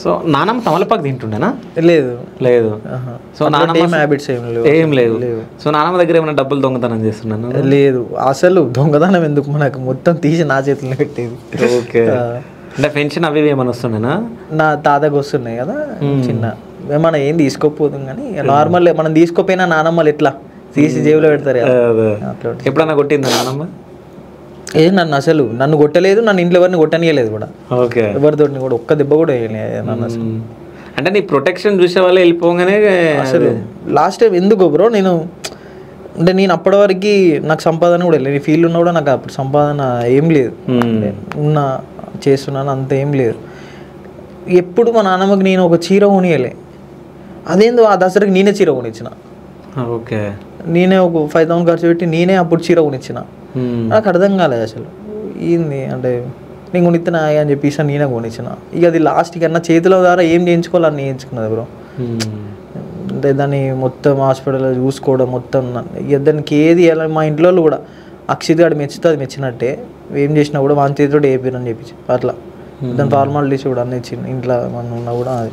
So నానమ్మ తమలపాకు తింటుండేనా? లేదు లేదు. సో నానమ్మ హ్యాబిట్స్ ఏం లేవు. సో నానమ్మ దగ్గర ఏమైనా డబ్బులు దొంగతనం చేస్తున్నాను? లేదు, అసలు దొంగతనం ఎందుకు, మనకు మొత్తం తీసి నా చేతిలో పెట్టేది. ఓకే. అంటే పెన్షన్ అవి ఏమైనా వస్తుండేనా? నా తాతకు వస్తున్నాయి కదా చిన్న, మనం ఏం తీసుకోకపోతుంది కానీ నార్మల్ మనం తీసుకోపోయినా నానమ్మలు ఎట్లా తీసి జేబులో పెడతారు. ఎప్పుడన్నా కొట్టిందా నానమ్మ? నన్ను కొట్టలేదు, నన్ను ఇంట్లో ఎవరిని కొట్టనియలేదు కూడా. ఓకే. ఎవరితో కూడా ఒక్క దెబ్బ కూడా వేయలేదు నన్ను అసలు. అంటే నీ ప్రొటెక్షన్ చూసే వాళ్ళే వెళ్ళిపోగానే అసలు లాస్ట్ టైం ఎందుకు బ్రో, నేను అప్పటి వరకు నాకు సంపాదన కూడా లేదు, ఫీల్డ్ ఉన్నా కూడా నాకు అప్పుడు సంపాదన ఏం లేదు, ఉన్నా చేస్తున్నాను అంత ఏం లేదు. ఎప్పుడు మా నాన్నమ్మకి నేను ఒక చీర కొనియలే, అదేందో ఆ దసరాకి నేనే చీర కొనిచ్చిన. ఓకే. నేనే ఒక 5,000 ఖర్చు పెట్టి నేనే అప్పుడు చీర కొనిచ్చిన. నాకు అర్థం కాలేదు అసలు ఏంది అంటే, నేను కొనిస్తున్నా అని చెప్పేసి నేనే కొనిచ్చిన. ఇక అది లాస్ట్ కన్నా చేతుల ద్వారా ఏం చేయించుకోవాలని చేయించుకున్నది బ్రో. అంటే దాన్ని మొత్తం హాస్పిటల్లో చూసుకోవడం మొత్తం, ఇక దానికి ఏది మా ఇంట్లో కూడా అక్షిత్ గారు మెచ్చితే అది మెచ్చినట్టే, ఏం చేసినా కూడా వాని చేతితో వేపిరని చెప్పించి అట్లా దాని ఫార్మాలిటీస్ కూడా అన్ని ఇచ్చింది. ఇంట్లో మనం ఉన్నా కూడా అది